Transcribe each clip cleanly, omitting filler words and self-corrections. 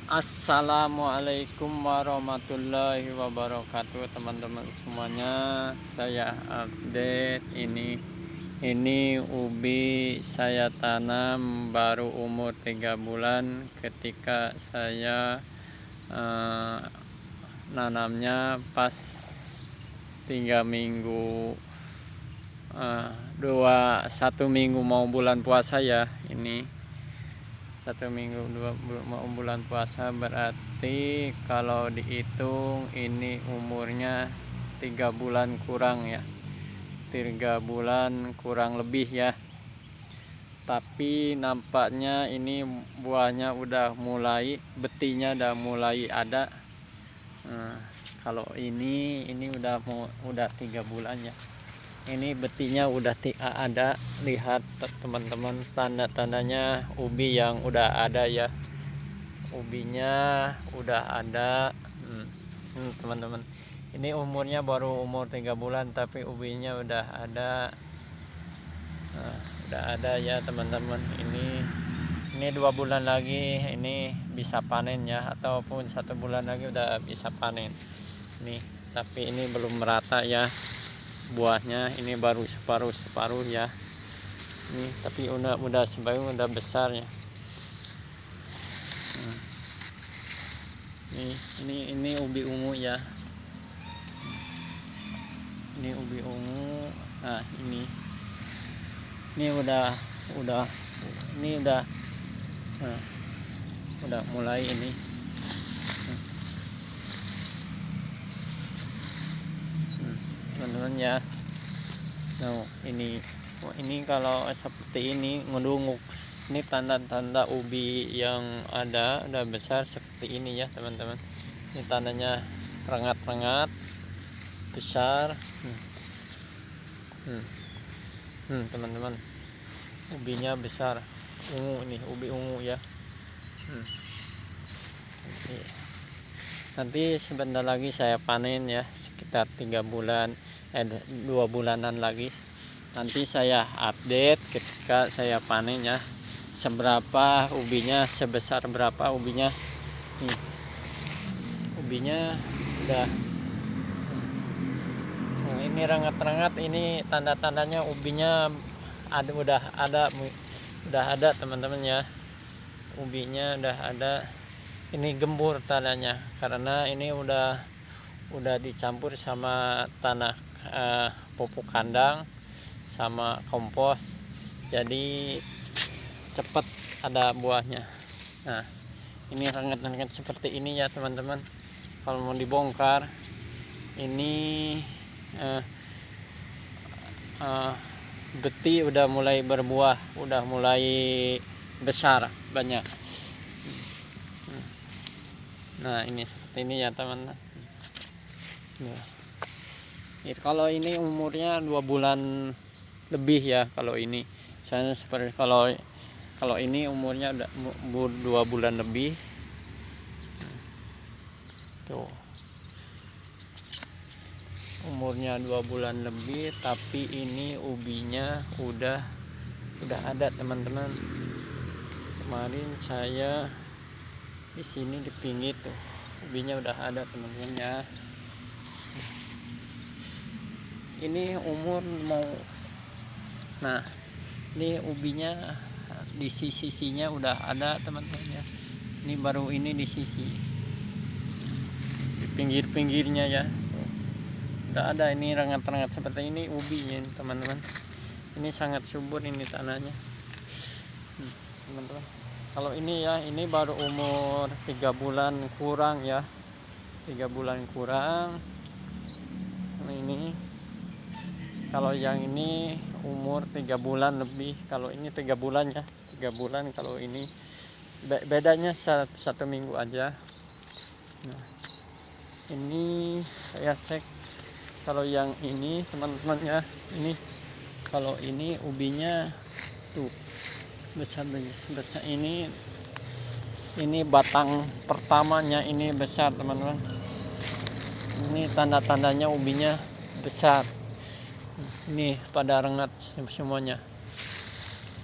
Assalamualaikum warahmatullahi wabarakatuh, teman-teman semuanya. Saya update ini ubi saya tanam baru umur 3 bulan ketika saya nanamnya pas 3 minggu, 1 minggu mau bulan puasa ya. Ini 1 minggu mau bulan puasa, berarti kalau dihitung ini umurnya 3 bulan kurang ya, 3 bulan kurang lebih ya. Tapi nampaknya ini buahnya udah mulai, betinya udah mulai ada. Kalau ini udah 3 bulan ya. Ini betinya udah ada, lihat teman-teman tanda-tandanya ubi yang udah ada ya, ubinya udah ada. Teman-teman, ini umurnya baru umur 3 bulan tapi ubinya udah ada. Udah ada ya teman-teman. Ini 2 bulan lagi ini bisa panen ya, ataupun 1 bulan lagi udah bisa panen nih. Tapi ini belum merata ya buahnya, ini baru separuh ya. Ini tapi udah sebagian udah besar ya. Ini ubi ungu ya. Ini ubi ungu. Nah, ini udah mulai ini. Teman-teman ya. Nah, ini kalau seperti ini ngedunguk, ini tanda-tanda ubi yang ada udah besar seperti ini ya teman-teman. Ini tandanya rengat-rengat besar. Teman-teman, ubinya besar, ungu, ini ubi ungu ya. Nanti sebentar lagi saya panen ya, sekitar 3 bulan 2 bulanan lagi. Nanti saya update ketika saya panen ya, seberapa ubinya, sebesar berapa ubinya. Nih, ubinya udah ini rengat-rengat, ini tanda-tandanya ubinya udah ada teman-teman ya. Ubinya udah ada. Ini gembur tandanya karena ini udah dicampur sama tanah, pupuk kandang sama kompos, jadi cepat ada buahnya. Nah, ini rengat-rengat seperti ini ya teman-teman. Kalau mau dibongkar ini beti udah mulai berbuah, udah mulai besar banyak. Nah, ini seperti ini ya teman-teman. Kalau ini umurnya 2 bulan lebih ya. Kalau ini misalnya seperti kalau ini umurnya udah 2 bulan lebih tuh, umurnya 2 bulan lebih, tapi ini ubinya udah ada teman-teman. Kemarin saya di sini di pinggir tuh ubinya udah ada teman-teman ya. Ini umur mau, nah ini ubinya di sisinya udah ada teman-teman ya. Ini baru ini di sisi, di pinggir-pinggirnya ya udah ada. Ini rengat-rengat seperti ini ubinya teman-teman. Ini sangat subur ini tanahnya teman-teman. Kalau ini ya, ini baru umur 3 bulan kurang ya, 3 bulan kurang. Ini kalau yang ini umur 3 bulan lebih. Kalau ini 3 bulan ya, 3 bulan. Kalau ini bedanya 1 minggu aja. Nah, ini saya cek kalau yang ini teman-teman ya. Ini kalau ini ubinya tuh besar. Ini batang pertamanya ini besar teman-teman. Ini tanda-tandanya ubinya besar. Ini pada rengat semuanya.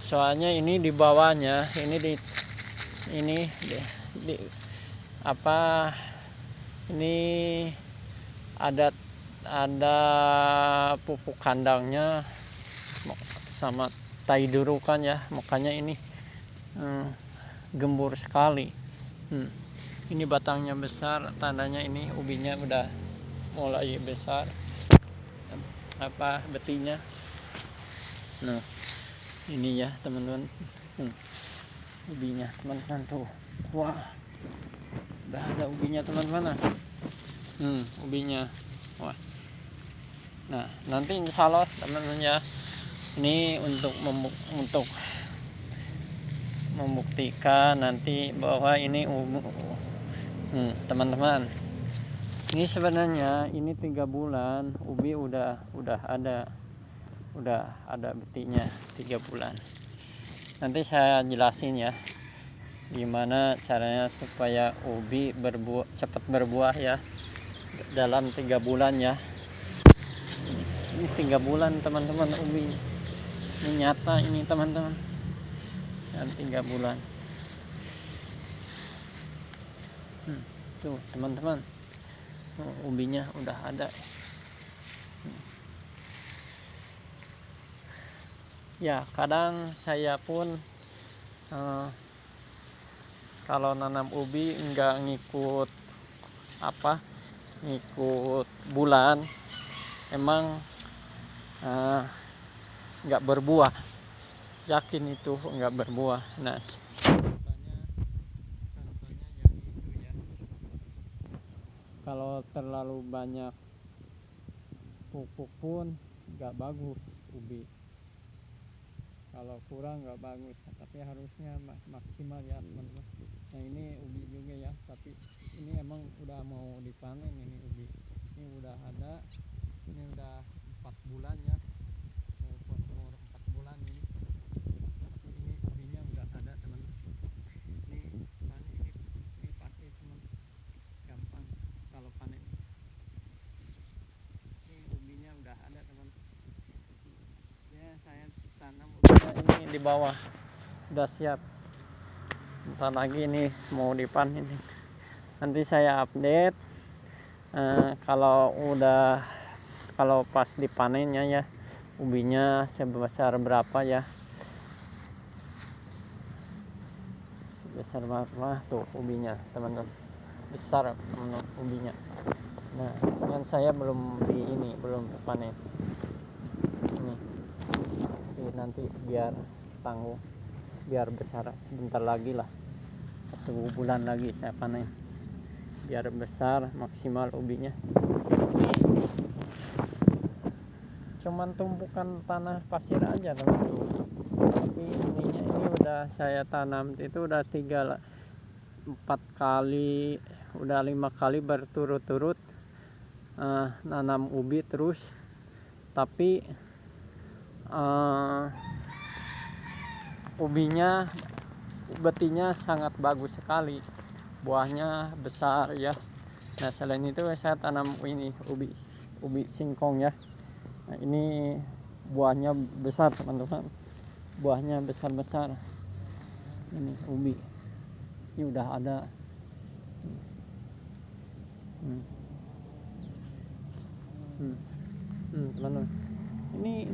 Soalnya ini di bawahnya, ini apa ini ada pupuk kandangnya sama tai durukan ya, makanya ini gembur sekali. Ini batangnya besar, tandanya ini ubinya udah mulai besar betinya. Nah ini ya teman-teman, ubinya teman-teman tuh, wah udah ada ubinya teman-teman. Ubinya, wah. Nah nanti insya Allah teman-teman ya, ini untuk membuktikan nanti bahwa ini teman-teman, ini sebenarnya ini 3 bulan ubi udah ada betinya 3 bulan. Nanti saya jelasin ya gimana caranya supaya ubi cepat berbuah ya dalam 3 bulan ya. Ini 3 bulan teman-teman ubi, ini nyata ini teman-teman, dan 3 bulan. Tuh teman-teman, ubinya udah ada. Ya kadang saya pun kalau nanam ubi enggak ngikut bulan, emang enggak berbuah, yakin itu enggak berbuah. Nah contohnya yang itu ya, kalau terlalu banyak pupuk pun enggak bagus ubi, kalau kurang nggak bagus, tapi harusnya maksimal ya teman-teman. Nah ini ubi juga ya, tapi ini emang udah mau dipanen. Ini ubi ini udah ada, ini udah 4 bulan ya, mau umur 4 bulan ini, tapi ini ubinya udah ada teman-teman. Ini pasti teman gampang kalau panen. Ini ubinya udah ada teman ya, saya tanam ubinya ini di bawah udah siap, bentar lagi ini mau dipanen. Nanti saya update kalau pas dipanennya ya, ubinya sebesar berapa ya, sebesar berapa tuh ubinya teman-teman, besar teman-teman ubinya. Nah kan saya belum panen ini. Nanti biar tangguh, biar besar, sebentar lagi lah, 1 bulan lagi saya panen, biar besar maksimal ubinya. Cuman tumpukan tanah pasir aja teman-teman, tapi ini udah saya tanam itu udah 4 kali, udah 5 kali berturut-turut nanam ubi terus, tapi ubinya betinya sangat bagus sekali, buahnya besar ya. Nah selain itu saya tanam ini ubi singkong ya. Nah ini buahnya besar teman-teman, buahnya besar-besar. Ini ubi ini udah ada. Teman-teman, ini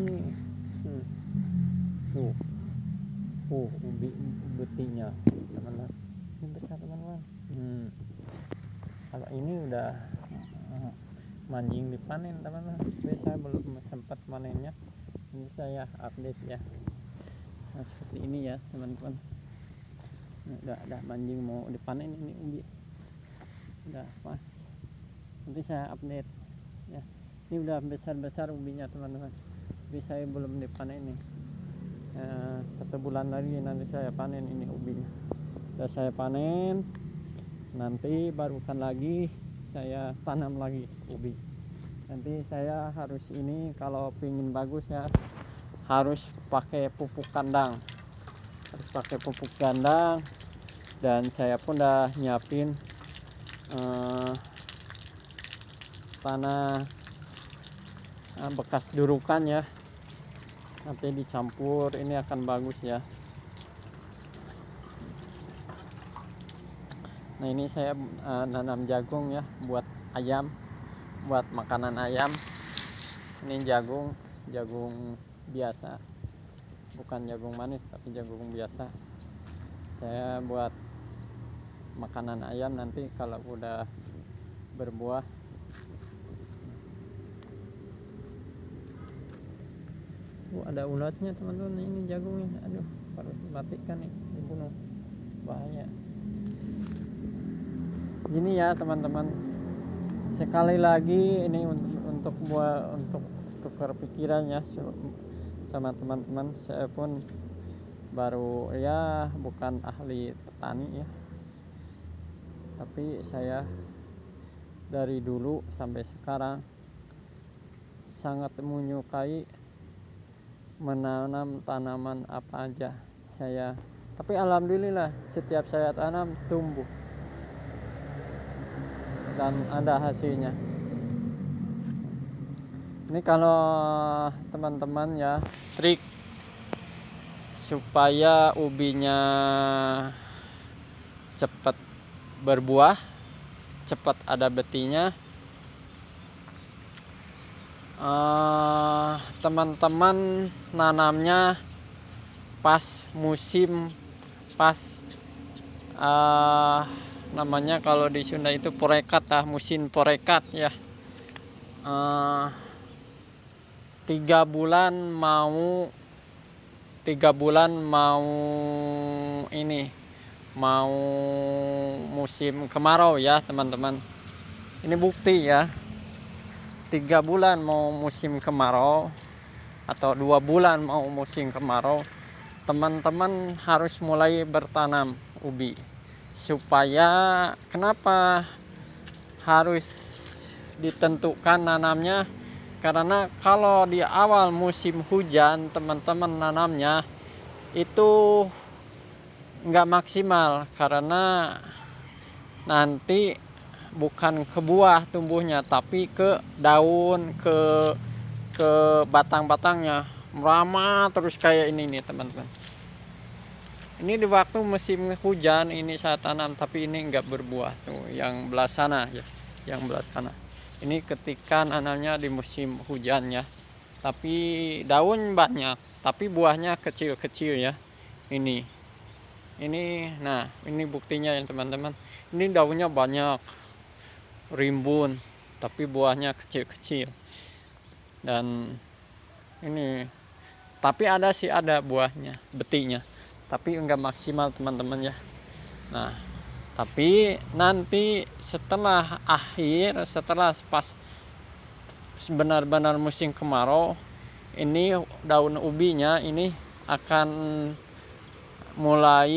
ubi betinya teman-teman, ini besar teman-teman. Kalau ini udah manjing dipanen teman-teman, tapi saya belum sempat panennya, ini saya update ya. Nah seperti ini ya teman-teman, udah manjing mau dipanen ini ubi, udah pas, nanti saya update ya. Ini udah besar-besar ubinya teman-teman, tapi saya belum dipanen nih. 1 bulan lagi nanti saya panen ini ubinya. Udah saya panen, nanti barukan lagi saya tanam lagi ubi. Nanti saya harus ini, kalau pingin bagus ya harus pakai pupuk kandang, dan saya pun udah nyiapin tanah bekas durukan ya, nanti dicampur, ini akan bagus ya. Nah ini saya nanam jagung ya buat ayam, buat makanan ayam. Ini jagung biasa, bukan jagung manis tapi jagung biasa. Saya buat makanan ayam nanti kalau udah berbuah. Ada ulatnya teman-teman, ini jagungnya, aduh harus matikan nih, dibunuh, bahaya. Gini ya teman-teman, sekali lagi ini untuk tukar pikiran ya sama teman-teman. Saya pun baru ya bukan ahli petani ya, tapi saya dari dulu sampai sekarang sangat menyukai menanam tanaman apa aja saya, tapi alhamdulillah setiap saya tanam tumbuh dan ada hasilnya. Ini kalau teman-teman ya, trik supaya ubinya cepat berbuah, cepat ada betinya, teman-teman nanamnya pas musim, pas namanya kalau di Sunda itu porekat lah, musim porekat ya. 3 bulan mau ini mau musim kemarau ya teman-teman. Ini bukti ya, 3 bulan mau musim kemarau atau 2 bulan mau musim kemarau, teman-teman harus mulai bertanam ubi. Supaya kenapa harus ditentukan nanamnya? Karena kalau di awal musim hujan teman-teman nanamnya itu nggak maksimal, karena nanti bukan ke buah tumbuhnya tapi ke daun, ke batang-batangnya meramah terus kayak ini nih teman-teman. Ini di waktu musim hujan ini saya tanam, tapi ini nggak berbuah tuh yang belah sana ya, yang belah sana. Ini ketika nanamnya di musim hujan ya, tapi daun banyak, tapi buahnya kecil-kecil ya. Ini, nah ini buktinya ya teman-teman. Ini daunnya banyak, rimbun, tapi buahnya kecil-kecil. Dan ini, tapi ada buahnya, betinya, tapi enggak maksimal teman-teman ya. Nah, tapi nanti setelah pas benar-benar musim kemarau, ini daun ubinya ini akan mulai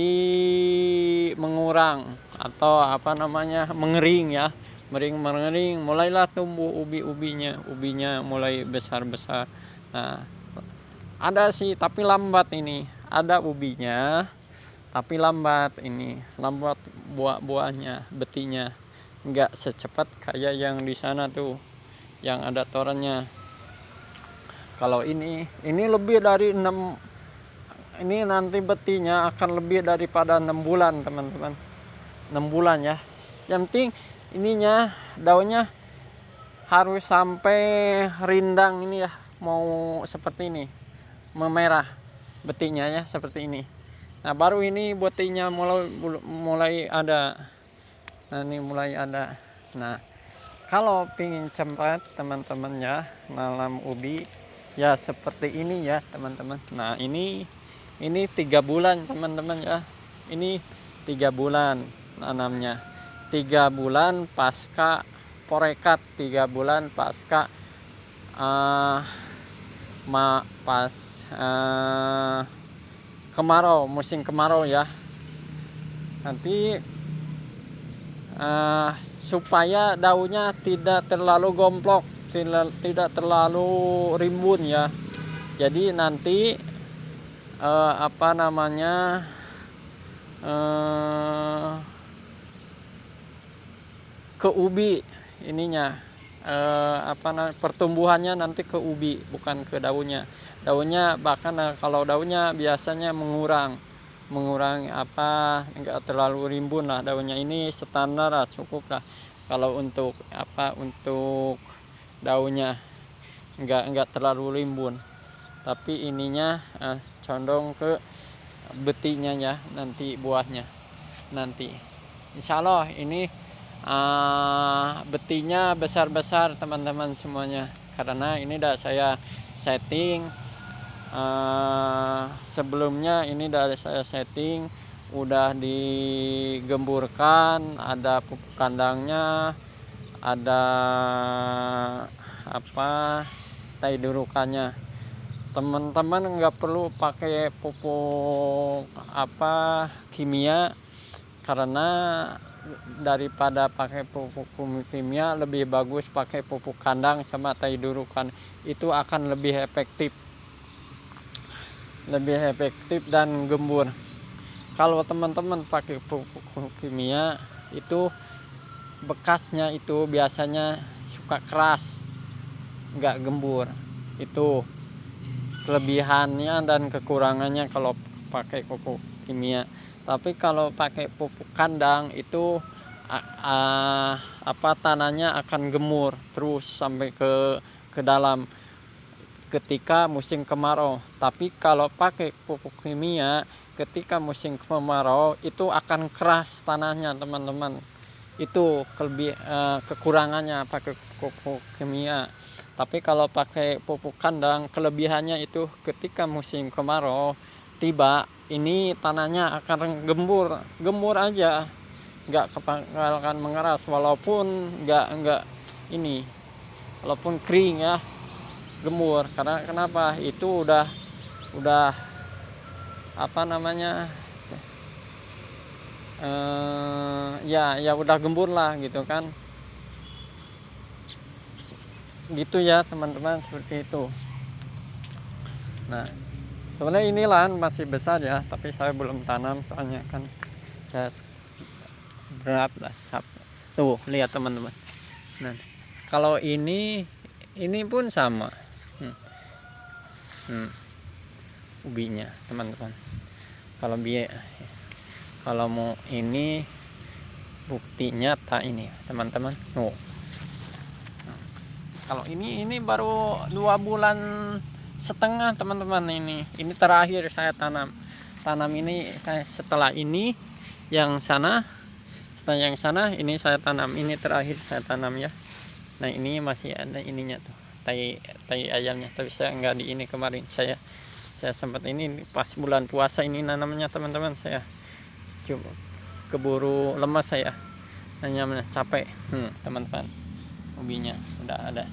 mengurang atau mengering ya, mengering, mulailah tumbuh ubinya mulai besar-besar. Nah, ada sih tapi lambat, ini ada ubinya tapi lambat buahnya, betinya nggak secepat kayak yang di sana tuh yang ada torannya. Kalau ini lebih dari 6, ini nanti betinya akan lebih daripada 6 bulan teman-teman, 6 bulan ya. Yang penting ininya daunnya harus sampai rindang ini ya, mau seperti ini, memerah betinya ya, seperti ini. Nah baru ini betinya mulai ada. Nah ini mulai ada. Nah kalau pingin cepat teman-teman ya nanam ubi ya seperti ini ya teman-teman. Nah ini 3 bulan teman-teman ya. Ini 3 bulan nanamnya, 3 bulan pasca porekat, 3 bulan pasca kemarau, musim kemarau ya. Nanti supaya daunnya tidak terlalu gomplok, tidak terlalu rimbun ya. Jadi nanti ke ubi ininya, pertumbuhannya nanti ke ubi bukan ke daunnya. Bahkan kalau daunnya biasanya mengurang mengurangi enggak terlalu rimbun lah daunnya. Ini standar lah, cukup lah kalau untuk untuk daunnya enggak terlalu rimbun. Tapi ininya condong ke betinya ya, nanti buahnya nanti insya Allah ini betinya besar-besar teman-teman semuanya, karena ini udah saya setting sebelumnya. Ini udah saya setting, udah digemburkan, ada pupuk kandangnya, ada tai durukannya. Teman-teman nggak perlu pakai pupuk kimia, karena daripada pakai pupuk kimia lebih bagus pakai pupuk kandang sama tai durukan. Itu akan lebih efektif dan gembur. Kalau teman-teman pakai pupuk kimia itu bekasnya itu biasanya suka keras, nggak gembur. Itu kelebihannya dan kekurangannya kalau pakai pupuk kimia. Tapi kalau pakai pupuk kandang itu tanahnya akan gemur terus sampai ke dalam ketika musim kemarau. Tapi kalau pakai pupuk kimia ketika musim kemarau itu akan keras tanahnya teman-teman. Itu kekurangannya pakai pupuk kimia. Tapi kalau pakai pupuk kandang kelebihannya itu ketika musim kemarau tiba, ini tanahnya akan gembur aja, nggak akan mengeras walaupun walaupun kering ya, gembur. Karena kenapa? Itu udah ya udah gembur lah gitu kan, gitu ya teman-teman, seperti itu. Nah, sebenarnya ini lahan masih besar ya, tapi saya belum tanam soalnya kan saya berat lah. Tuh lihat teman-teman. Nah, kalau ini pun sama. Ubinya teman-teman. Kalau mau ini buktinya ini teman-teman. Kalau ini baru 2 bulan setengah teman-teman. Ini terakhir saya tanam ini. Setelah yang sana ini saya tanam, ini terakhir saya tanam ya. Nah, ini masih ada ininya tuh, tai ayamnya, tapi saya enggak di ini kemarin. Saya sempat ini pas bulan puasa ini nanamnya teman-teman. Saya coba keburu lemas, saya hanya capek teman-teman. Ubinya udah ada.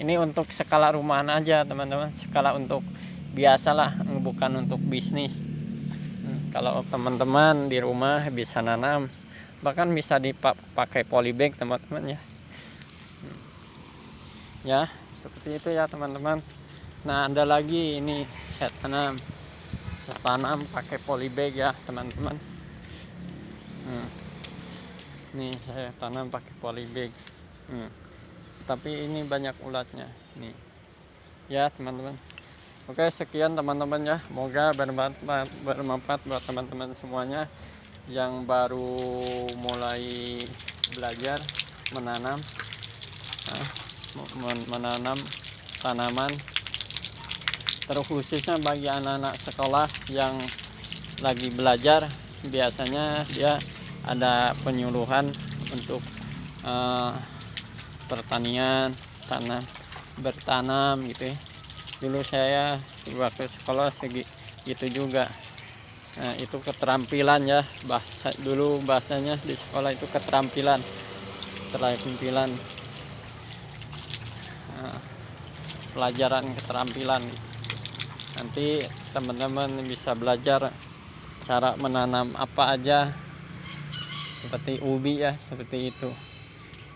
Ini untuk skala rumahan aja teman-teman, skala untuk biasalah, bukan untuk bisnis. Kalau teman-teman di rumah bisa nanam, bahkan bisa dipakai polybag teman-teman ya. Ya seperti itu ya teman-teman. Nah, ada lagi ini saya tanam pakai polybag ya teman-teman. Nih saya tanam pakai polybag. Tapi ini banyak ulatnya nih ya teman-teman. Oke, sekian teman-teman ya, semoga bermanfaat buat teman-teman semuanya yang baru mulai belajar menanam tanaman, terus khususnya bagi anak-anak sekolah yang lagi belajar. Biasanya dia ada penyuluhan untuk pertanian, bertanam gitu ya. Dulu saya waktu sekolah gitu juga. Nah, itu keterampilan ya, bahasanya di sekolah itu keterampilan pelajaran keterampilan. Nanti teman-teman bisa belajar cara menanam apa aja, seperti ubi ya, seperti itu.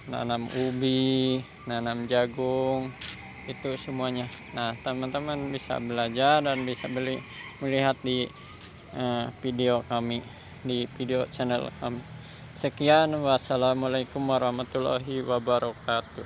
Nanam ubi, nanam jagung, itu semuanya. Nah, teman-teman bisa belajar dan bisa melihat di video kami, di video channel kami. Sekian, wassalamualaikum warahmatullahi wabarakatuh.